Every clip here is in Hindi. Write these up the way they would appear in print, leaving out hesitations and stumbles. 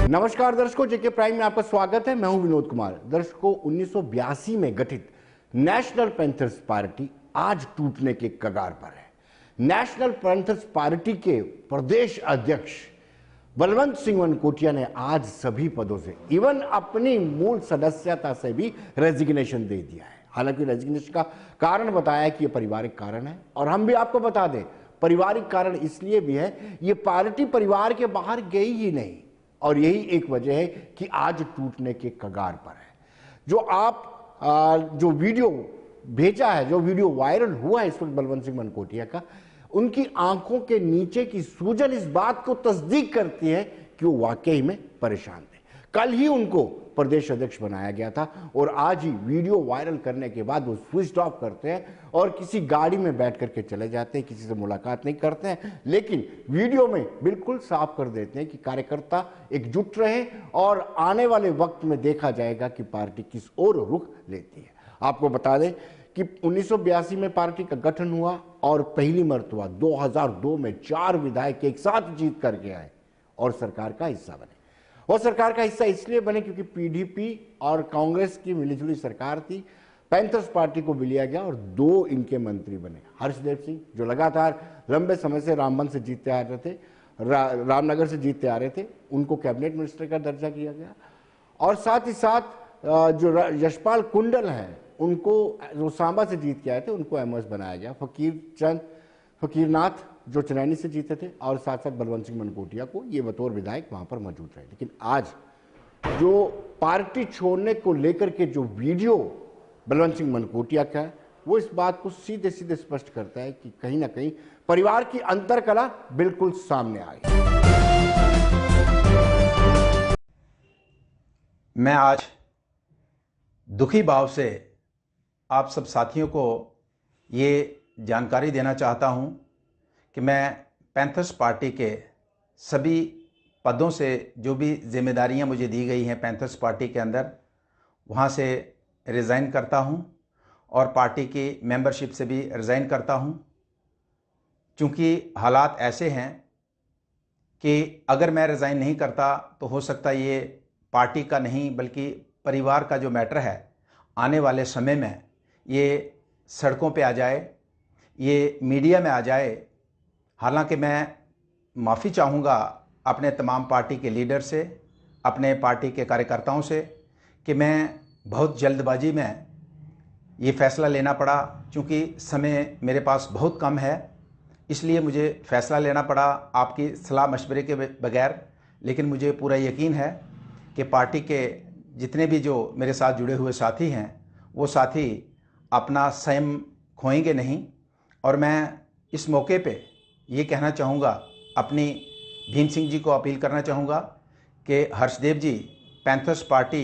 नमस्कार दर्शकों, जेके प्राइम में आपका स्वागत है। मैं हूं विनोद कुमार। दर्शकों, 1982 में गठित नेशनल पैंथर्स पार्टी आज टूटने के कगार पर है। नेशनल पैंथर्स पार्टी के प्रदेश अध्यक्ष बलवंत सिंह मनकोटिया ने आज सभी पदों से इवन अपनी मूल सदस्यता से भी रेजिग्नेशन दे दिया है। हालांकि रेजिग्नेशन का कारण बताया कि यह पारिवारिक कारण है, और हम भी आपको बता दें पारिवारिक कारण इसलिए भी है, ये पार्टी परिवार के बाहर गई ही नहीं, और यही एक वजह है कि आज टूटने के कगार पर है। जो आप जो वीडियो भेजा है, जो वीडियो वायरल हुआ है इस वक्त बलवंत सिंह मनकोटिया का, उनकी आंखों के नीचे की सूजन इस बात को तस्दीक करती है कि वो वाकई में परेशान थे। कल ही उनको प्रदेश अध्यक्ष बनाया गया था, और आज ही वीडियो वायरल करने के बाद वो स्विच ऑफ करते हैं और किसी गाड़ी में बैठ करके चले जाते हैं, किसी से मुलाकात नहीं करते हैं, लेकिन वीडियो में बिल्कुल साफ कर देते हैं कि कार्यकर्ता एकजुट रहे और आने वाले वक्त में देखा जाएगा कि पार्टी किस ओर रुख लेती है। आपको बता दें कि 1982 में पार्टी का गठन हुआ और पहली मर्तबा 2002 में 4 विधायक एक साथ जीत करके आए और सरकार का हिस्सा बने। और सरकार का हिस्सा इसलिए बने क्योंकि पीडीपी और कांग्रेस की मिलीजुली सरकार थी। पैंथर्स पार्टी को भी लिया गया और 2 इनके मंत्री बने। हर्षदेव सिंह, जो लगातार लंबे समय से रामबन से जीतते आ रहे थे, रामनगर से जीतते आ रहे थे, उनको कैबिनेट मिनिस्टर का दर्जा किया गया। और साथ ही साथ जो यशपाल कुंडल हैं, उनको जो सांबा से जीत के आए थे, उनको एमओएस बनाया गया। फकीरनाथ जो चनैनी से जीते थे, और साथ साथ बलवंत सिंह मनकोटिया को ये बतौर विधायक वहां पर मौजूद रहे। लेकिन आज जो पार्टी छोड़ने को लेकर के जो वीडियो बलवंत सिंह मनकोटिया का है, वो इस बात को सीधे सीधे स्पष्ट करता है कि कहीं ना कहीं परिवार की अंतरकला बिल्कुल सामने आ गई। मैं आज दुखी भाव से आप सब साथियों को ये जानकारी देना चाहता हूं कि मैं पैंथर्स पार्टी के सभी पदों से जो भी जिम्मेदारियां मुझे दी गई हैं पैंथर्स पार्टी के अंदर, वहां से रिज़ाइन करता हूं और पार्टी की मेंबरशिप से भी रिज़ाइन करता हूं। चूँकि हालात ऐसे हैं कि अगर मैं रिज़ाइन नहीं करता तो हो सकता ये पार्टी का नहीं बल्कि परिवार का जो मैटर है आने वाले समय में ये सड़कों पे आ जाए, ये मीडिया में आ जाए। हालांकि मैं माफ़ी चाहूँगा अपने तमाम पार्टी के लीडर से, अपने पार्टी के कार्यकर्ताओं से, कि मैं बहुत जल्दबाजी में ये फ़ैसला लेना पड़ा। क्योंकि समय मेरे पास बहुत कम है, इसलिए मुझे फ़ैसला लेना पड़ा आपकी सलाह मशवरे के बगैर। लेकिन मुझे पूरा यकीन है कि पार्टी के जितने भी जो मेरे साथ जुड़े हुए साथी हैं, वो साथी अपना संयम खोएंगे नहीं। और मैं इस मौके पे ये कहना चाहूँगा, अपनी भीम सिंह जी को अपील करना चाहूँगा कि हर्षदेव जी पैंथर्स पार्टी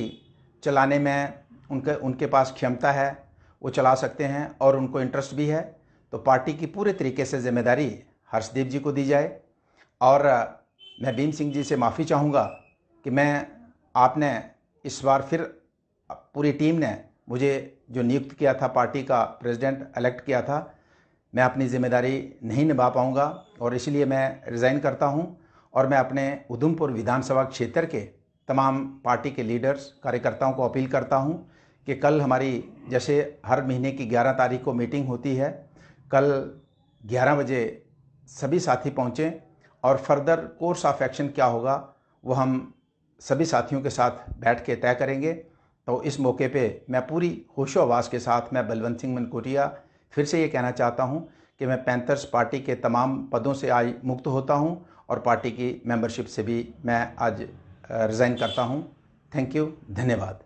चलाने में उनके पास क्षमता है, वो चला सकते हैं और उनको इंटरेस्ट भी है, तो पार्टी की पूरे तरीके से जिम्मेदारी हर्षदेव जी को दी जाए। और मैं भीम सिंह जी से माफ़ी चाहूँगा कि आपने इस बार फिर पूरी टीम ने मुझे जो नियुक्त किया था, पार्टी का प्रेसिडेंट इलेक्ट किया था, मैं अपनी जिम्मेदारी नहीं निभा पाऊँगा और इसलिए मैं रिज़ाइन करता हूँ। और मैं अपने उधमपुर विधानसभा क्षेत्र के तमाम पार्टी के लीडर्स, कार्यकर्ताओं को अपील करता हूँ कि कल हमारी जैसे हर महीने की 11 तारीख को मीटिंग होती है, कल 11 बजे सभी साथी पहुँचें और फर्दर कोर्स ऑफ एक्शन क्या होगा वो हम सभी साथियों के साथ बैठ के तय करेंगे। तो इस मौके पे मैं पूरी होशो हवास के साथ मैं बलवंत सिंह मनकोटिया फिर से ये कहना चाहता हूँ कि मैं पैंथर्स पार्टी के तमाम पदों से आज मुक्त होता हूँ और पार्टी की मेंबरशिप से भी मैं आज रिज़ाइन करता हूँ। थैंक यू, धन्यवाद।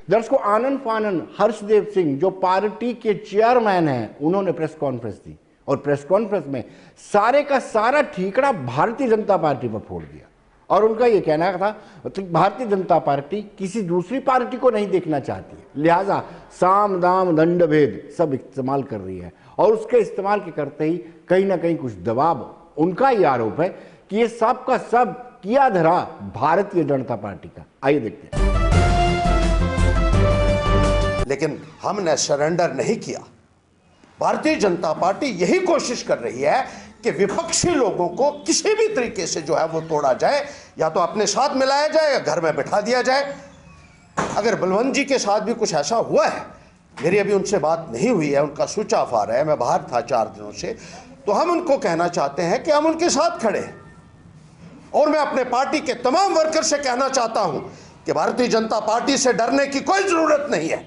दर्शकों, आनन फानन हर्षदेव सिंह जो पार्टी के चेयरमैन हैं, उन्होंने प्रेस कॉन्फ्रेंस दी और प्रेस कॉन्फ्रेंस में सारे का सारा ठीकरा भारतीय जनता पार्टी पर फोड़ दिया। और उनका ये कहना था तो भारतीय जनता पार्टी किसी दूसरी पार्टी को नहीं देखना चाहती है, लिहाजा साम दाम दंड भेद सब इस्तेमाल कर रही है, और उसके इस्तेमाल के करते ही कहीं ना कहीं कुछ दबाव, उनका ये आरोप है कि ये सब का सब किया धरा भारतीय जनता पार्टी का। आइए देखते हैं। लेकिन हमने सरेंडर नहीं किया। भारतीय जनता पार्टी यही कोशिश कर रही है कि विपक्षी लोगों को किसी भी तरीके से जो है वो तोड़ा जाए, या तो अपने साथ मिलाया जाए या घर में बैठा दिया जाए। अगर बलवंत जी के साथ भी कुछ ऐसा हुआ है, मेरी अभी उनसे बात नहीं हुई है, उनका स्विच ऑफ आ रहा है, मैं बाहर था 4 दिनों से, तो हम उनको कहना चाहते हैं कि हम उनके साथ खड़े हैं। और मैं अपने पार्टी के तमाम वर्कर से कहना चाहता हूं कि भारतीय जनता पार्टी से डरने की कोई जरूरत नहीं है।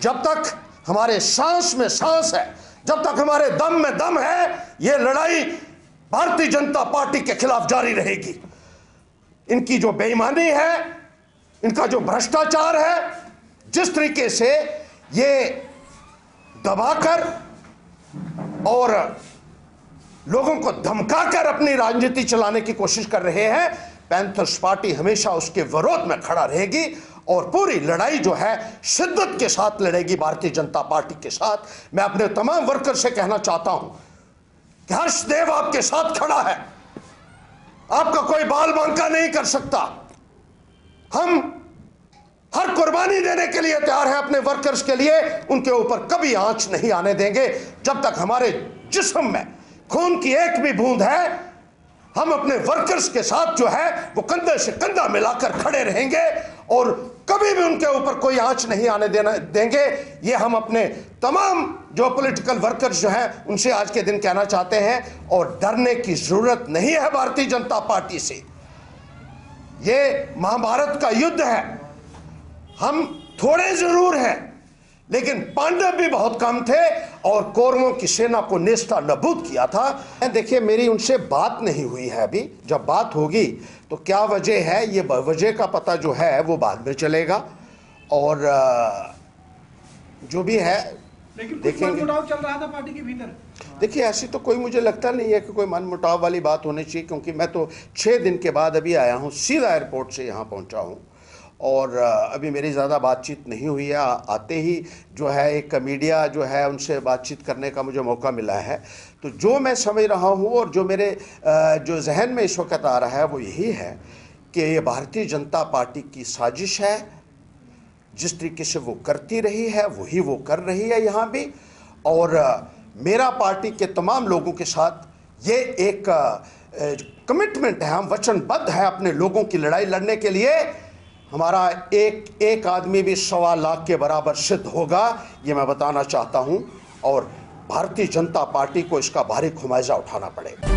जब तक हमारे सांस में सांस है, जब तक हमारे दम में दम है, यह लड़ाई भारतीय जनता पार्टी के खिलाफ जारी रहेगी। इनकी जो बेईमानी है, इनका जो भ्रष्टाचार है, जिस तरीके से ये दबाकर और लोगों को धमकाकर अपनी राजनीति चलाने की कोशिश कर रहे हैं, पैंथर्स पार्टी हमेशा उसके विरोध में खड़ा रहेगी और पूरी लड़ाई जो है शिद्दत के साथ लड़ेगी भारतीय जनता पार्टी के साथ। मैं अपने तमाम वर्कर से कहना चाहता हूं कि हर्षदेव आपके साथ खड़ा है, आपका कोई बाल बांका नहीं कर सकता। हम हर कुर्बानी देने के लिए तैयार हैं अपने वर्कर्स के लिए, उनके ऊपर कभी आंच नहीं आने देंगे। जब तक हमारे जिस्म में खून की एक भी बूंद है, हम अपने वर्कर्स के साथ जो है वो कंधे से कंधा मिलाकर खड़े रहेंगे और कभी भी उनके ऊपर कोई आंच नहीं आने देंगे। ये हम अपने तमाम जो पॉलिटिकल वर्कर्स जो हैं उनसे आज के दिन कहना चाहते हैं, और डरने की जरूरत नहीं है भारतीय जनता पार्टी से। ये महाभारत का युद्ध है, हम थोड़े जरूर हैं लेकिन पांडव भी बहुत कम थे और कौरवों की सेना को नेस्ता नबूद किया था। देखिए, मेरी उनसे बात नहीं हुई है अभी, जब बात होगी तो क्या वजह है, ये वजह का पता जो है वो बाद में चलेगा, और जो भी है देखेंगे। मनमुटाव चल रहा था पार्टी के भीतर। देखिए, ऐसी तो कोई मुझे लगता नहीं है कि कोई मनमुटाव वाली बात होनी चाहिए, क्योंकि मैं तो 6 दिन के बाद अभी आया हूँ, सीधा एयरपोर्ट से यहाँ पहुँचा हूँ और अभी मेरी ज़्यादा बातचीत नहीं हुई है। आते ही जो है एक मीडिया जो है उनसे बातचीत करने का मुझे मौका मिला है। तो जो मैं समझ रहा हूँ और जो मेरे जो जहन में इस वक्त आ रहा है वो यही है कि ये भारतीय जनता पार्टी की साजिश है। जिस तरीके से वो करती रही है वही वो कर रही है यहाँ भी, और मेरा पार्टी के तमाम लोगों के साथ ये एक कमिटमेंट है, हम वचनबद्ध हैं अपने लोगों की लड़ाई लड़ने के लिए। हमारा एक आदमी भी 1.25 लाख के बराबर सिद्ध होगा, ये मैं बताना चाहता हूं, और भारतीय जनता पार्टी को इसका भारी खुमाइजा उठाना पड़ेगा।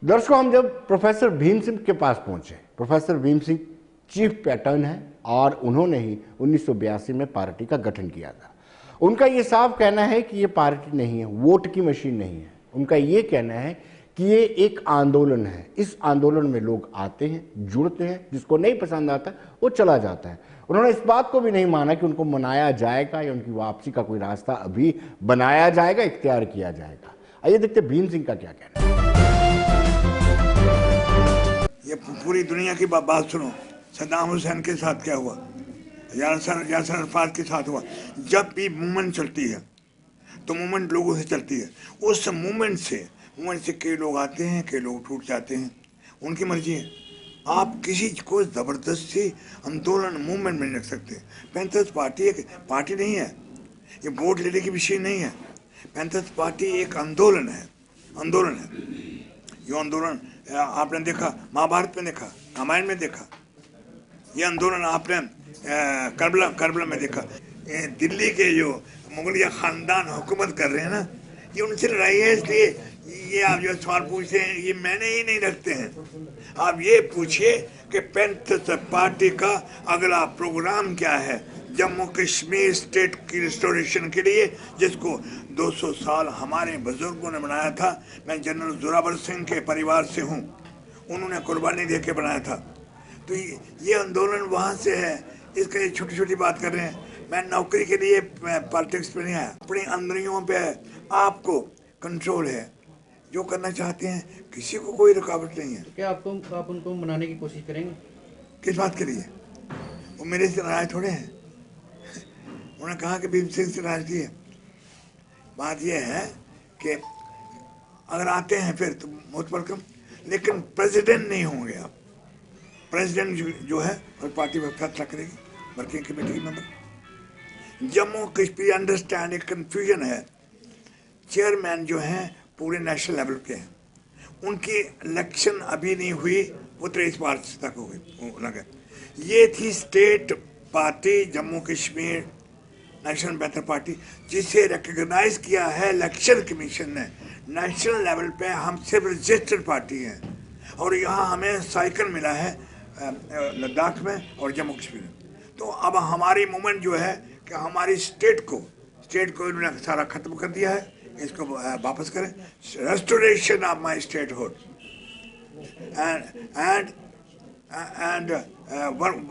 दर्शकों, हम जब प्रोफेसर भीम सिंह के पास पहुंचे, professor Bhim Singh chief pattern है और उन्होंने ही 1982 में पार्टी का गठन किया था। उनका ये साफ कहना है कि ये पार्टी नहीं है, वोट की मशीन नहीं है। उनका ये कहना है कि ये एक आंदोलन है, इस आंदोलन में लोग आते हैं, जुड़ते हैं, जिसको नहीं पसंद आता वो चला जाता है। उन्होंने इस बात को भी नहीं माना कि उनको मनाया जाएगा या उनकी वापसी का कोई रास्ता अभी बनाया जाएगा, इख्तियार किया जाएगा। आइए देखते भीम सिंह का क्या कहना है। ये पूरी दुनिया की बात सुनो, सद्दाम हुसैन के साथ क्या हुआ, यासर अरफात के साथ हुआ। जब भी मूवमेंट चलती है तो मूवमेंट लोगों से चलती है, उस मूवमेंट से कई लोग आते हैं, कई लोग टूट जाते हैं, उनकी मर्जी है। आप किसी को ज़बरदस्ती आंदोलन मूवमेंट में नहीं रख सकते। पैंथर्स पार्टी एक पार्टी नहीं है, ये वोट लेने की विषय नहीं है। पैंथर्स पार्टी एक आंदोलन है, आंदोलन है। ये आंदोलन आपने देखा, महाभारत में देखा, रामायण में देखा, ये आंदोलन आपने करबला में देखा। दिल्ली के जो मुगलिया ख़ानदान हुकूमत कर रहे हैं ना, ये उनसे लड़ाई है। इसलिए ये आप जो सवाल पूछते हैं ये मैंने ही नहीं रखते हैं। आप ये पूछिए कि पैंथर्स पार्टी का अगला प्रोग्राम क्या है जम्मू कश्मीर स्टेट की रिस्टोरेशन के लिए, जिसको 200 साल हमारे बुजुर्गों ने बनाया था। मैं जनरल जोरावर सिंह के परिवार से हूँ, उन्होंने कुर्बानी दे के बनाया था। तो ये आंदोलन वहाँ से है, इसका ये छोटी छोटी बात कर रहे हैं। मैं नौकरी के लिए पॉलिटिक्स पे नहीं आया, अपनी अंदरियों पे आपको कंट्रोल है, जो करना चाहते हैं, किसी को कोई रुकावट नहीं है। तो क्या आप उनको मनाने की कोशिश करेंगे? किस बात के लिए? वो मेरे से नाराज थोड़े हैं। उन्होंने कहा कि भीम सिंह से नाराजगी है। बात यह है कि अगर आते हैं फिर तो मोस्ट वेलकम, लेकिन प्रेसिडेंट नहीं होंगे आप। प्रेसिडेंट जो है और पार्टी में फैसला करेगी, वर्किंग कमेटी के मेंबर। जम्मू कश्मीर अंडरस्टैंड एक कन्फ्यूजन है। चेयरमैन जो हैं पूरे नेशनल लेवल के हैं, उनकी इलेक्शन अभी नहीं हुई, वो 23 मार्च तक हो गई लगे। ये थी state party Jammu Kashmir national panther party, जिसे रिकग्नाइज किया है इलेक्शन कमीशन ने। नेशनल लेवल पे हम सिर्फ रजिस्टर्ड पार्टी हैं और यहाँ हमें साइकिल मिला है लद्दाख में और जम्मू कश्मीर में। तो अब हमारी मूवमेंट जो है कि हमारी स्टेट को इन्होंने सारा ख़त्म कर दिया है, इसको वापस करें, restoration of my state hood and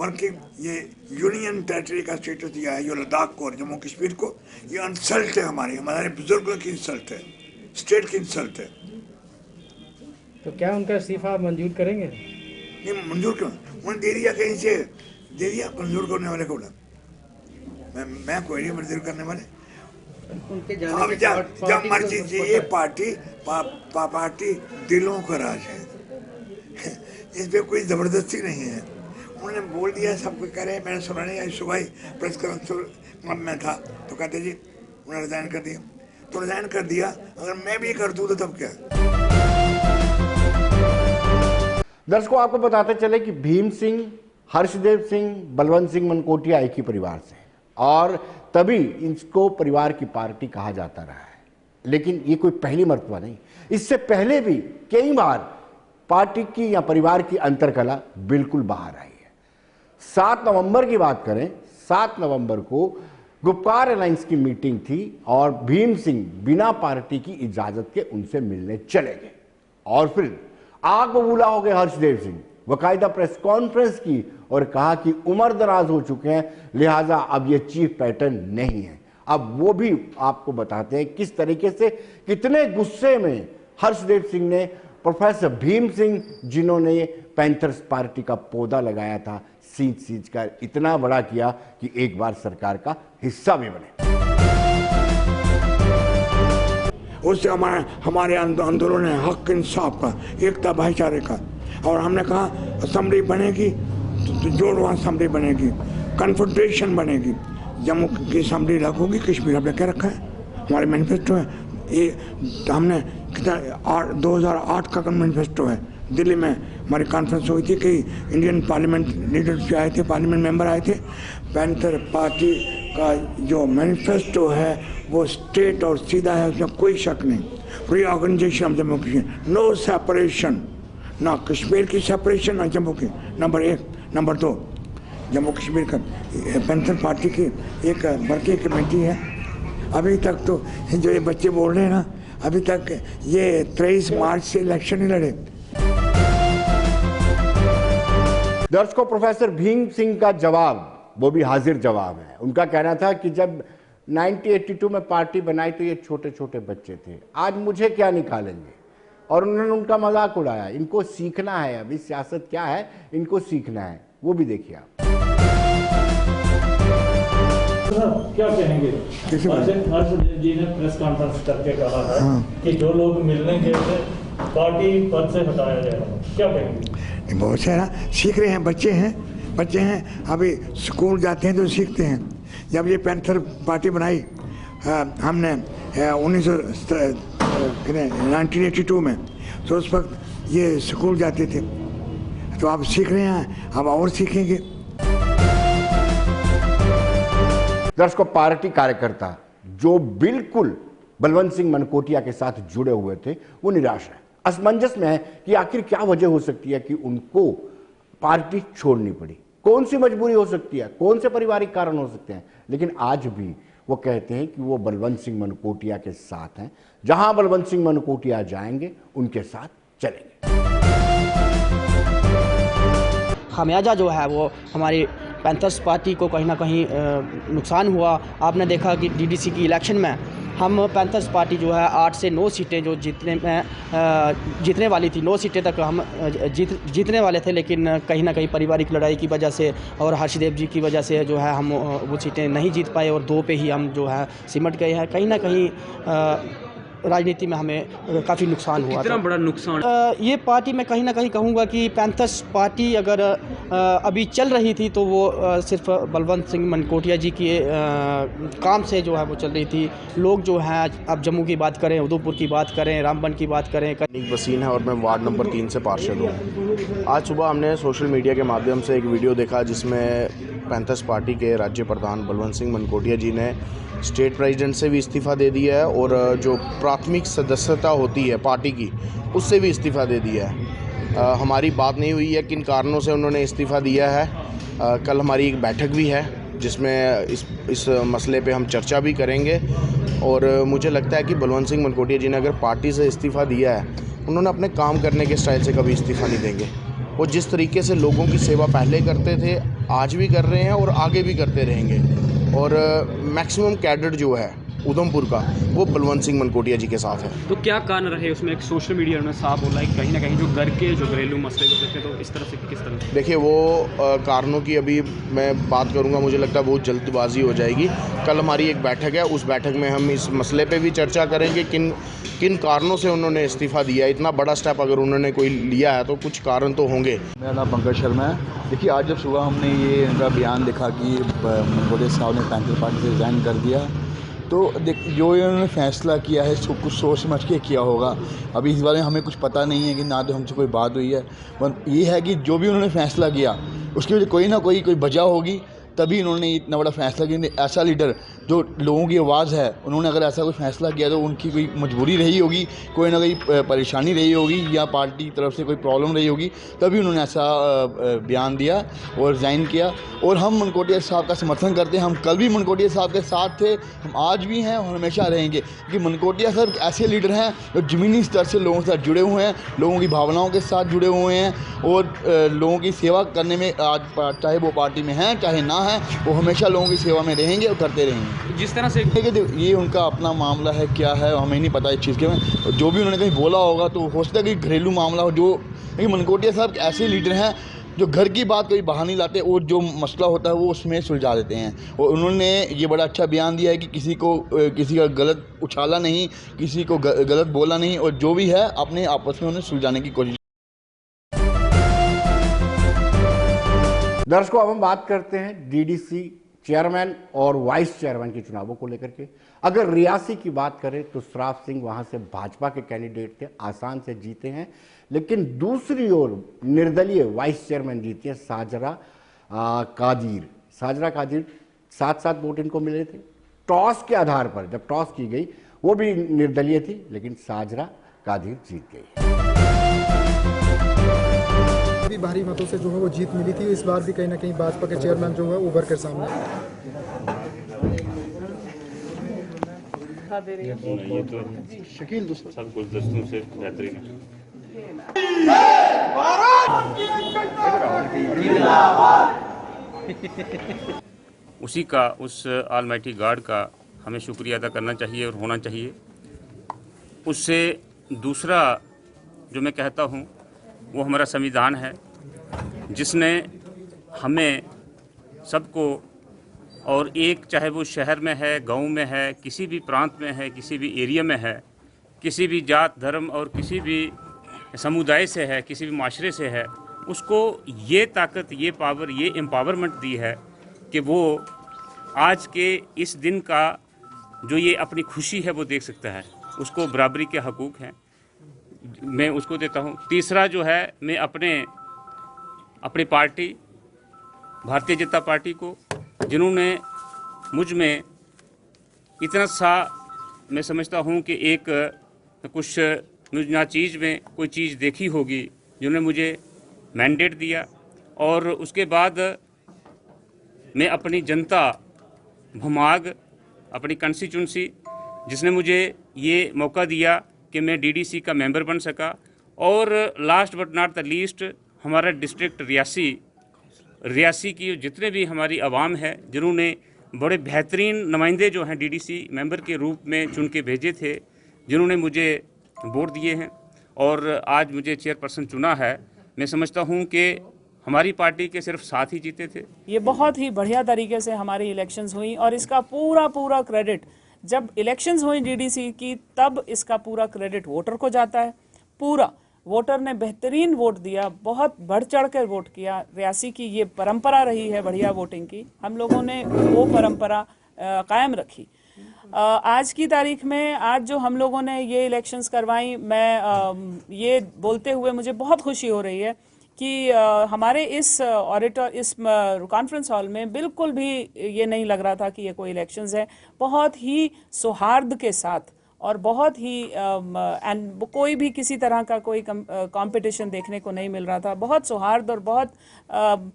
working. ये यूनियन टेरिटरी का स्टेटस दिया है जो लद्दाख को और जम्मू कश्मीर को, ये इंसल्ट है, हमारे बुजुर्गों की इंसल्ट है, स्टेट की इंसल्ट है। तो क्या उनका इस्तीफा मंजूर करेंगे? नहीं मंजूर क्यों, उन्होंने दे दिया, कहीं से दे दिया, मंजूर करने वाले को बोला मैं कोई नहीं मंजूर करने वाले। उनके अब जब मर्जी जी, ये पार्टी दिलों का राज है, इस पे कोई ज़बरदस्ती नहीं है। उन्होंने बोल दिया, सब कुछ कह रहे हैं, मैंने सुना नहीं, आज सुबह ही प्रेस कॉन्फ्रेंस में था तो कहते जी उन्होंने रिज़ाइन कर दिया। तो रिज़ाइन कर दिया, अगर मैं भी कर दूँ तो तब क्या। दर्शकों, आपको बताते चले कि भीम सिंह, हर्षदेव सिंह, बलवंत सिंह मनकोटिया एक ही परिवार से हैं और तभी इसको परिवार की पार्टी कहा जाता रहा है। लेकिन ये कोई पहली मर्तबा नहीं, इससे पहले भी कई बार पार्टी की या परिवार की अंतरकला बिल्कुल बाहर आई है। 7 नवंबर की बात करें, 7 नवंबर को गुप्कार अलायंस की मीटिंग थी और भीम सिंह बिना पार्टी की इजाजत के उनसे मिलने चले गए और फिर आग बबूला हो गए हर्षदेव सिंह, बाकायदा प्रेस कॉन्फ्रेंस की और कहा कि उम्र दराज हो चुके हैं, लिहाजा अब ये चीफ पैटर्न नहीं है। अब वो भी आपको बताते हैं किस तरीके से, कितने गुस्से में हर्षदेव सिंह ने प्रोफेसर भीम सिंह, जिन्होंने पैंथर्स पार्टी का पौधा लगाया था, सींच कर इतना बड़ा किया कि एक बार सरकार का हिस्सा भी बने। उससे हमारे आंदोलन है हक इंसाफ का, एकता भाईचारे का। और हमने कहा असेंबली बनेगी तो जोड़वा असेंबली बनेगी, कन्फेडरेशन बनेगी, जम्मू की असेंबली अलग होगी, कश्मीर हमने क्या रखा है, हमारे मैनिफेस्टो है ये। हमने कितना 2008 का मैनिफेस्टो है। दिल्ली में हमारी कॉन्फ्रेंस हुई थी कि इंडियन पार्लियामेंट लीडर्स भी आए थे, पार्लियामेंट मेंबर आए थे। पैंथर पार्टी का जो मैनिफेस्टो है वो स्ट्रेट और सीधा है, उसमें कोई शक नहीं। Reorganization of Jammu Kashmir, no separation, ना कश्मीर की सेपरेशन ना जम्मू की, नंबर 1। नंबर 2, जम्मू कश्मीर का पैंथर पार्टी की एक वर्किंग कमेटी है। अभी तक तो जो ये बच्चे बोल रहे हैं ना, अभी तक ये 23 मार्च से इलेक्शन ही लड़े। दर्शकों, प्रोफेसर भीम सिंह का जवाब वो भी हाजिर जवाब है। उनका कहना था कि जब 1982 में पार्टी बनाई तो ये छोटे छोटे बच्चे थे, आज मुझे क्या निकालेंगे, और उन्होंने उनका मजाक उड़ाया। इनको सीखना है, अभी सियासत क्या है इनको सीखना है, वो भी देखिए आप। क्या कहेंगे? हर्षदेव जी ने प्रेस कॉन्फ्रेंस करके कहा है कि जो लोग मिलने गए थे पार्टी पद से हटाया जाएगा, क्या कहेंगे? बहुत सारा सीख रहे हैं, बच्चे हैं अभी स्कूल जाते हैं तो सीखते हैं। जब ये पैंथर पार्टी बनाई हमने 1982 में, तो उस वक्त ये स्कूल जाते थे। तो आप सीख रहे हैं, अब और सीखेंगे। दर्शकों, पार्टी कार्यकर्ता जो बिल्कुल बलवंत सिंह मनकोटिया के साथ जुड़े हुए थे वो निराश है, असमंजस में है कि आखिर क्या वजह हो सकती है कि उनको पार्टी छोड़नी पड़ी। कौन सी मजबूरी हो सकती है, कौन से पारिवारिक कारण हो सकते हैं, लेकिन आज भी वो कहते हैं कि वो बलवंत सिंह मनकोटिया के साथ हैं। जहां बलवंत सिंह मनकोटिया जाएंगे उनके साथ चलेंगे। खामियाजा जो है वो हमारी पैंथर्स पार्टी को कहीं ना कहीं नुकसान हुआ। आपने देखा कि डीडीसी की इलेक्शन में हम पैंथर्स पार्टी जो है 8 से 9 सीटें जो जीतने वाली थी, 9 सीटें तक हम जीतने वाले थे, लेकिन कहीं ना कहीं पारिवारिक लड़ाई की वजह से और हर्षदेव जी की वजह से जो है हम वो सीटें नहीं जीत पाए और 2 पे ही हम जो है सिमट गए हैं। कहीं ना कहीं राजनीति में हमें काफ़ी नुकसान हुआ। कितना बड़ा नुकसान? ये पार्टी मैं कहीं ना कहीं कहूँगा कि पैंथर्स पार्टी अगर अभी चल रही थी तो वो सिर्फ बलवंत सिंह मनकोटिया जी के काम से जो है वो चल रही थी। लोग जो हैं, अब जम्मू की बात करें, उधमपुर की बात करें, रामबन की बात करें। वसीन है और मैं वार्ड नंबर 3 से पार्षद हूँ। आज सुबह हमने सोशल मीडिया के माध्यम से एक वीडियो देखा जिसमें पैंथर्स पार्टी के राज्य प्रधान बलवंत सिंह मनकोटिया जी ने स्टेट प्रेसिडेंट से भी इस्तीफ़ा दे दिया है और जो प्राथमिक सदस्यता होती है पार्टी की उससे भी इस्तीफ़ा दे दिया है। हमारी बात नहीं हुई है किन कारणों से उन्होंने इस्तीफ़ा दिया है। कल हमारी एक बैठक भी है जिसमें इस मसले पे हम चर्चा भी करेंगे और मुझे लगता है कि बलवंत सिंह मनकोटिया जी ने अगर पार्टी से इस्तीफ़ा दिया है, उन्होंने अपने काम करने के स्टाइल से कभी इस्तीफ़ा नहीं देंगे। वो जिस तरीके से लोगों की सेवा पहले करते थे, आज भी कर रहे हैं और आगे भी करते रहेंगे। और मैक्सिमम कैडर जो है उधमपुर का वो बलवंत सिंह मनकोटिया जी के साथ है। तो क्या कारण रहे उसमें? एक सोशल मीडिया में साफ बोला है कि कहीं ना कहीं जो घर के जो घरेलू मसले होते थे, तो इस तरह से किस तरह से? देखिए वो कारणों की अभी मैं बात करूंगा, मुझे लगता है बहुत जल्दबाजी हो जाएगी। कल हमारी एक बैठक है, उस बैठक में हम इस मसले पे भी चर्चा करेंगे किन कारणों से उन्होंने इस्तीफ़ा दिया। इतना बड़ा स्टेप अगर उन्होंने कोई लिया है तो कुछ कारण तो होंगे। मेरा नाम पंकज शर्मा है। देखिए आज जब सुबह हमने ये इनका बयान देखा कि मनकोटिया साहब ने पैंथर्स पार्टी से रिज़ाइन कर दिया, तो जो इन्होंने फैसला किया है इसको कुछ सोच समझ के किया होगा। अभी इस बारे में हमें कुछ पता नहीं है कि ना तो हमसे कोई बात हुई है, पर ये है कि जो भी उन्होंने फैसला किया उसकी वजह कोई ना कोई वजह होगी, तभी इन्होंने इतना बड़ा फैसला किया। ऐसा लीडर जो लोगों की आवाज़ है, उन्होंने अगर ऐसा कोई फैसला किया तो उनकी कोई मजबूरी रही होगी, कोई ना कोई परेशानी रही होगी या पार्टी की तरफ से कोई प्रॉब्लम रही होगी, तभी उन्होंने ऐसा बयान दिया और रिज़ाइन किया। और हम मनकोटिया साहब का समर्थन करते हैं। हम कल भी मनकोटिया साहब के साथ थे, हम आज भी हैं और हमेशा रहेंगे, क्योंकि मनकोटिया साहब ऐसे लीडर हैं जो ज़मीनी स्तर से लोगों के साथ जुड़े हुए हैं, लोगों की भावनाओं के साथ जुड़े हुए हैं और लोगों की सेवा करने में, आज चाहे वो पार्टी में हैं चाहे ना हैं, वो हमेशा लोगों की सेवा में रहेंगे और करते रहेंगे। जिस तरह से ये उनका अपना मामला है, क्या है हमें नहीं पता इस चीज़ के में। जो भी उन्होंने कहीं बोला होगा तो हो सकता है कि घरेलू मामला हो। जो मनकोटिया साहब ऐसे लीडर हैं जो घर की बात कभी बाहर नहीं लाते और जो मसला होता है वो उसमें सुलझा देते हैं। और उन्होंने ये बड़ा अच्छा बयान दिया है कि किसी का गलत उछाला नहीं, किसी को गलत बोला नहीं, और जो भी है अपने आपस में उन्हें सुलझाने की कोशिश। दर्शकों, अब हम बात करते हैं डीडीसी चेयरमैन और वाइस चेयरमैन के चुनावों को लेकर के। अगर रियासी की बात करें तो सराफ सिंह वहां से भाजपा के कैंडिडेट थे, आसान से जीते हैं। लेकिन दूसरी ओर निर्दलीय वाइस चेयरमैन जीती है साजरा कादिर। साजरा कादिर 7-7 वोट इनको मिले थे। टॉस के आधार पर जब टॉस की गई, वो भी निर्दलीय थी, लेकिन साजरा कादिर जीत गई। भी भारी मतों से जो है वो जीत मिली थी। इस बार भी कहीं ना कहीं भाजपा के चेयरमैन जो है उभर कर सामने शकील सब कुछ दस्तों से बेहतरीन है। उसी का, उस ऑलमाइटी गॉड का हमें शुक्रिया अदा करना चाहिए और होना चाहिए। उससे दूसरा जो मैं कहता हूँ वो हमारा संविधान है, जिसने हमें सबको, और एक चाहे वो शहर में है, गांव में है, किसी भी प्रांत में है, किसी भी एरिया में है, किसी भी जात धर्म और किसी भी समुदाय से है, किसी भी माशरे से है, उसको ये ताकत, ये पावर, ये एम्पावरमेंट दी है कि वो आज के इस दिन का जो ये अपनी खुशी है वो देख सकता है। उसको बराबरी के हकूक़ हैं, मैं उसको देता हूँ। तीसरा जो है, मैं अपनी पार्टी भारतीय जनता पार्टी को, जिन्होंने मुझ में इतना सा, मैं समझता हूँ कि एक कुछ ना चीज़ में कोई चीज़ देखी होगी, जिन्होंने मुझे मैंडेट दिया। और उसके बाद मैं अपनी जनता भमाग, अपनी कंस्टिट्यूंसी, जिसने मुझे ये मौका दिया कि मैं डीडीसी का मेंबर बन सका। और last but not the least, हमारा डिस्ट्रिक्ट रियासी की जितने भी हमारी आवाम है, जिन्होंने बड़े बेहतरीन नुमाइंदे जो हैं डीडीसी मेंबर के रूप में चुन के भेजे थे, जिन्होंने मुझे वोट दिए हैं और आज मुझे चेयरपर्सन चुना है। मैं समझता हूं कि हमारी पार्टी के सिर्फ 7 ही जीते थे। ये बहुत ही बढ़िया तरीके से हमारी इलेक्शंस हुई और इसका पूरा क्रेडिट जब इलेक्शंस हुई डीडीसी की तब इसका पूरा क्रेडिट वोटर को जाता है। पूरा वोटर ने बेहतरीन वोट दिया, बहुत बढ़ चढ़ कर वोट किया। रियासी की ये परंपरा रही है बढ़िया वोटिंग की, हम लोगों ने वो परंपरा कायम रखी। आज की तारीख में आज जो हम लोगों ने ये इलेक्शंस करवाई, मैं ये बोलते हुए मुझे बहुत खुशी हो रही है कि हमारे इस कॉन्फ्रेंस हॉल में बिल्कुल भी ये नहीं लग रहा था कि ये कोई इलेक्शंस है। बहुत ही सौहार्द के साथ और बहुत ही कोई भी किसी तरह का कोई कंपटीशन देखने को नहीं मिल रहा था। बहुत सौहार्द और बहुत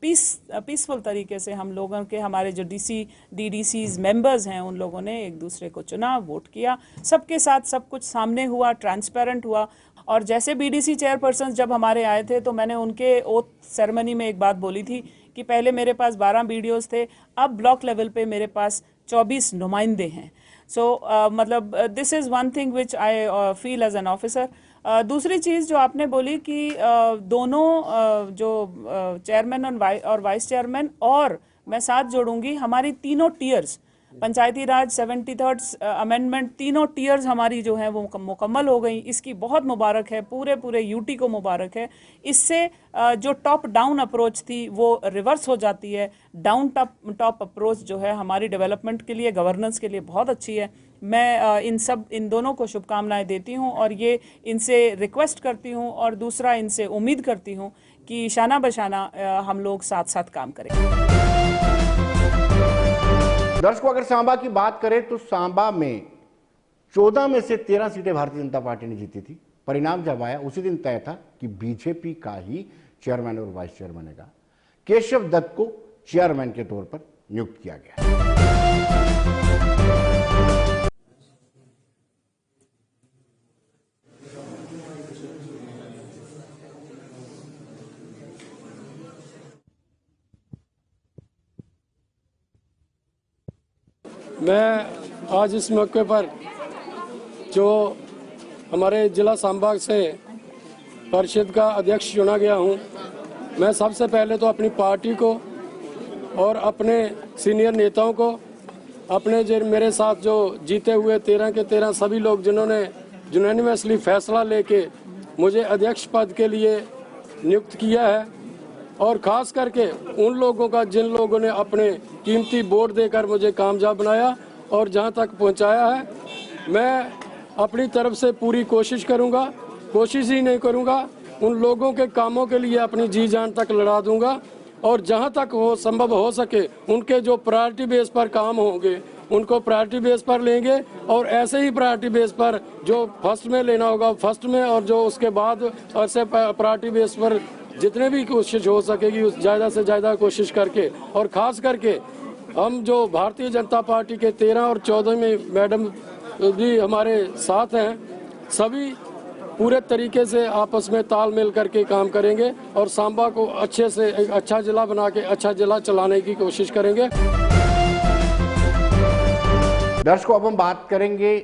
पीसफुल तरीके से हम लोगों के, हमारे जो डीडीसीज मेंबर्स हैं, उन लोगों ने एक दूसरे को चुना, वोट किया, सबके साथ सब कुछ सामने हुआ, ट्रांसपेरेंट हुआ। और जैसे बीडीसी चेयरपर्सन जब हमारे आए थे तो मैंने उनके ओथ सेरेमनी में एक बात बोली थी कि पहले मेरे पास 12 बीडीओज थे, अब ब्लॉक लेवल पे मेरे पास 24 नुमाइंदे हैं। सो मतलब this is one thing which I feel as an officer. दूसरी चीज़ जो आपने बोली कि दोनों जो चेयरमैन और वाइस चेयरमैन, और मैं साथ जोड़ूंगी हमारी तीनों टीयर्स, पंचायती राज 73rd अमेंडमेंट, तीनों टीयर्स हमारी जो है वो मुकम्मल हो गई। इसकी बहुत मुबारक है, पूरे यूटी को मुबारक है। इससे जो टॉप डाउन अप्रोच थी वो रिवर्स हो जाती है। डाउन टॉप अप्रोच जो है हमारी डेवलपमेंट के लिए, गवर्नेंस के लिए बहुत अच्छी है। मैं इन दोनों को शुभकामनाएं देती हूं और ये इनसे रिक्वेस्ट करती हूं और दूसरा इनसे उम्मीद करती हूं कि शाना बशाना हम लोग साथ साथ काम करें। दर्शकों, अगर सांबा की बात करें तो सांबा में 14 में से 13 सीटें भारतीय जनता पार्टी ने जीती थी। परिणाम जब आया उसी दिन तय था कि बीजेपी का ही चेयरमैन और वाइस चेयरमैन का केशव दत्त को चेयरमैन के तौर पर नियुक्त किया गया। मैं आज इस मौके पर जो हमारे ज़िला सांबा से परिषद का अध्यक्ष चुना गया हूं, मैं सबसे पहले तो अपनी पार्टी को और अपने सीनियर नेताओं को, अपने जो मेरे साथ जो जीते हुए 13 के 13 सभी लोग जिन्होंने यूनानिमसली फैसला लेके मुझे अध्यक्ष पद के लिए नियुक्त किया है, और ख़ास करके उन लोगों का जिन लोगों ने अपने कीमती वोट देकर मुझे कामयाब बनाया और जहां तक पहुंचाया है। मैं अपनी तरफ से पूरी कोशिश करूंगा, कोशिश ही नहीं करूंगा, उन लोगों के कामों के लिए अपनी जी जान तक लड़ा दूंगा। और जहां तक हो संभव हो सके उनके जो प्रायोरिटी बेस पर काम होंगे उनको प्रायोरिटी बेस पर लेंगे, और ऐसे ही प्रायोरिटी बेस पर जो फर्स्ट में लेना होगा फर्स्ट में, और जो उसके बाद ऐसे प्रायोरिटी बेस पर जितने भी कोशिश हो सकेगी उस ज़्यादा से ज़्यादा कोशिश करके। और ख़ास करके हम जो भारतीय जनता पार्टी के 13 और 14 में मैडम भी हमारे साथ हैं, सभी पूरे तरीके से आपस में तालमेल करके काम करेंगे और सांबा को अच्छे से एक अच्छा ज़िला बना के अच्छा ज़िला चलाने की कोशिश करेंगे। दर्शकों, अब हम बात करेंगे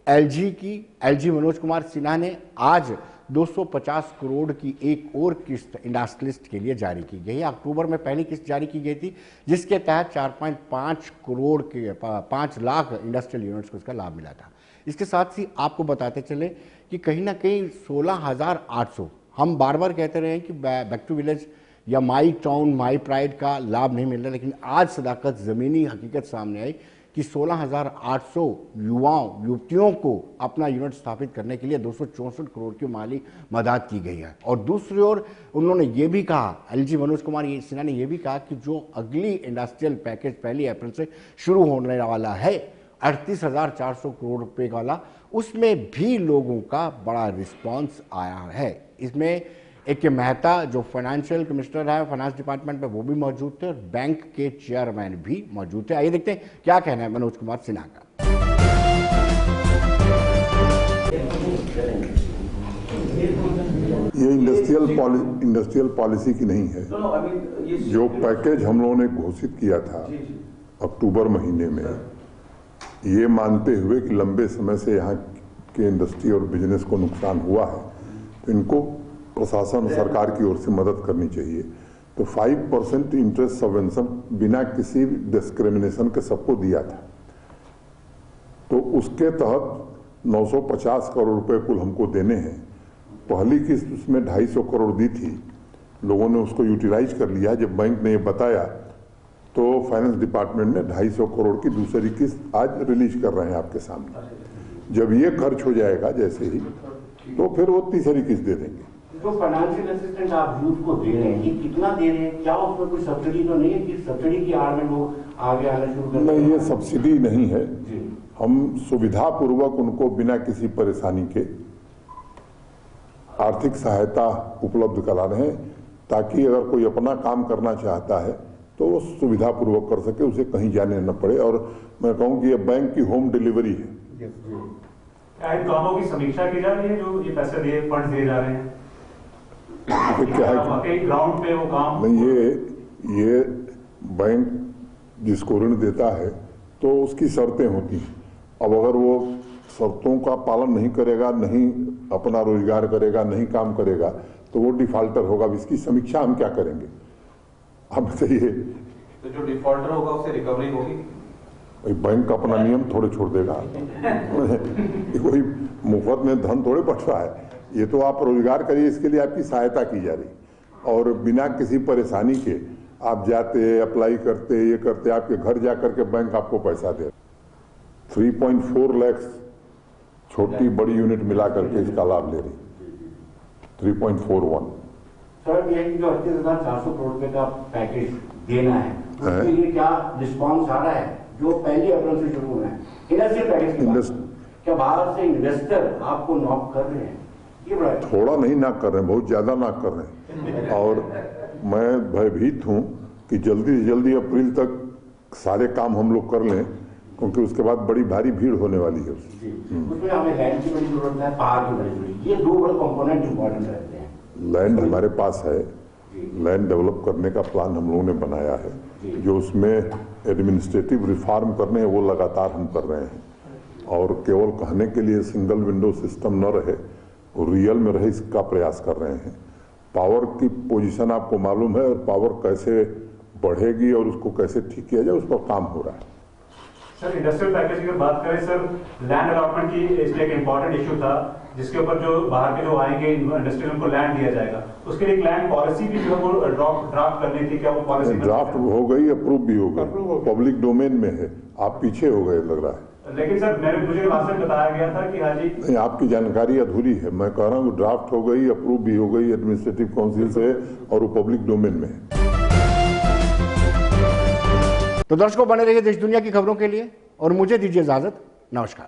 एलजी की। एलजी मनोज कुमार सिन्हा ने आज 250 करोड़ की एक और किस्त इंडस्ट्रियलिस्ट के लिए जारी की गई है। अक्टूबर में पहली किस्त जारी की गई थी जिसके तहत 4.5 करोड़ के 5 लाख इंडस्ट्रियल यूनिट्स को इसका लाभ मिला था। इसके साथ ही आपको बताते चले कि कहीं ना कहीं 16,800, हम बार बार कहते रहे कि बैक टू विलेज या माई टाउन माई प्राइड का लाभ नहीं मिल रहा, लेकिन आज सदाकत ज़मीनी हकीकत सामने आई कि 16,800 युवाओं युवतियों को अपना यूनिट स्थापित करने के लिए 264 करोड़ की माली मदद की गई है। और दूसरी ओर उन्होंने ये भी कहा, एलजी मनोज कुमार सिन्हा ने ये भी कहा कि जो अगली इंडस्ट्रियल पैकेज 1 अप्रैल से शुरू होने वाला है 38,400 करोड़ रुपए वाला, उसमें भी लोगों का बड़ा रिस्पॉन्स आया है। इसमें एक मेहता जो फाइनेंशियल कमिश्नर है फाइनेंस डिपार्टमेंट में, वो भी मौजूद थे और बैंक के चेयरमैन भी मौजूद थे। आइए देखते हैं क्या कहना है मनोज कुमार सिन्हा का। ये इंडस्ट्रियल पॉलिसी की नहीं है। जो पैकेज हम लोगों ने घोषित किया था अक्टूबर महीने में, ये मानते हुए कि लंबे समय से यहाँ के इंडस्ट्री और बिजनेस को नुकसान हुआ है, तो इनको प्रशासन सरकार की ओर से मदद करनी चाहिए। तो 5% इंटरेस्ट सबवेंशन बिना किसी डिस्क्रिमिनेशन के सबको दिया था। तो उसके तहत 950 करोड़ रुपए कुल हमको देने हैं। पहली किस्त उसमें 250 करोड़ दी थी, लोगों ने उसको यूटिलाइज कर लिया। जब बैंक ने ये बताया तो फाइनेंस डिपार्टमेंट ने 250 करोड़ की दूसरी किस्त आज रिलीज कर रहे हैं आपके सामने। जब ये खर्च हो जाएगा जैसे ही, तो फिर वो तीसरी किस्त दे देंगे। जो फाइनेंशियल असिस्टेंट आप यूथ को दे रहे हैं, ये कितना दे रहे हैं? क्या उसमें कोई सब्सिडी तो नहीं है कि सब्सिडी की आड़ में वो आगे आना शुरू कर? नहीं, ये सब्सिडी नहीं है। हम सुविधा पूर्वक उनको बिना किसी परेशानी के आर्थिक सहायता उपलब्ध करा रहे हैं, ताकि अगर कोई अपना काम करना चाहता है तो वो सुविधा पूर्वक कर सके, उसे कहीं जाने न पड़े। और मैं कहूँ कि ये बैंक की होम डिलीवरी है। इन कामों की समीक्षा की जा रही है, जो ये पैसे दिए फंड दिए जा रहे हैं, क्या है ग्राउंड पे वो काम नहीं। ये बैंक जिसको ऋण देता है तो उसकी शर्तें होती हैं। अब अगर वो शर्तों का पालन नहीं करेगा, नहीं अपना रोजगार करेगा, नहीं काम करेगा, तो वो डिफॉल्टर होगा। इसकी समीक्षा हम क्या करेंगे, आप बताइए। तो जो डिफॉल्टर होगा उसे रिकवरी होगी? बैंक अपना नियम थोड़े छोड़ देगा। कोई मुफ्त में धन थोड़े बट रहा है। ये तो आप रोजगार करिए, इसके लिए आपकी सहायता की जा रही, और बिना किसी परेशानी के आप जाते, अप्लाई करते, ये करते, आपके घर जा करके बैंक आपको पैसा दे। 3.4 लाख छोटी बड़ी यूनिट मिला करके इसका लाभ ले रही। 3.41। सर, ये जो 38,400 करोड़ रुपए का पैकेज देना है, उसके लिए क्या रिस्पॉन्स आ रहा है? जो पहली अप्रैल से शुरू होना है इंडस्ट्रियल पैकेज के बाद, क्या बाहर से इन्वेस्टर आपको नॉक कर रहे हैं? ये बड़ा थोड़ा नहीं नाक कर रहे हैं, बहुत ज्यादा नाक कर रहे हैं। और मैं भयभीत हूं कि जल्दी से जल्दी अप्रैल तक सारे काम हम लोग कर लें, क्योंकि उसके बाद बड़ी भारी भीड़ होने वाली है। उसमें हमें लैंड की बड़ी जरूरत है, पहाड़ की बड़ी जरूरत है। ये दो बड़े कंपोनेंट इंपॉर्टेंट रहते हैं। लैंड हमारे पास है, लैंड डेवलप करने का प्लान हम लोगों ने बनाया है। जो उसमें एडमिनिस्ट्रेटिव रिफॉर्म करने हैं वो लगातार हम कर रहे हैं, और केवल कहने के लिए सिंगल विंडो सिस्टम न रहे, रियल में रहे, इसका प्रयास कर रहे हैं। पावर की पोजीशन आपको मालूम है, और पावर कैसे बढ़ेगी और उसको कैसे ठीक किया जाए, उस पर काम हो रहा है। सर, इंडस्ट्रियल पैकेज की बात करें सर, लैंड अलॉटमेंट की इसमें एक इम्पोर्टेंट इशू था, जिसके ऊपर जो बाहर के जो आएंगे इंडस्ट्रियल, उनको लैंड दिया जाएगा। उसके लिए एक लैंड पॉलिसी भी जो है वो ड्राफ्ट करनी थी, क्या वो पॉलिसी ड्राफ्ट हो गई, अप्रूव भी हो गई, पब्लिक डोमेन में है। आप पीछे हो गए लग रहा है। लेकिन सर, मुझे वहां से बताया गया था कि हाँ जी, नहीं, आपकी जानकारी अधूरी है। मैं कह रहा हूँ ड्राफ्ट हो गई, अप्रूव भी हो गई एडमिनिस्ट्रेटिव काउंसिल से, और वो पब्लिक डोमेन में है। तो दर्शकों, बने रहिए देश दुनिया की खबरों के लिए, और मुझे दीजिए इजाजत। नमस्कार।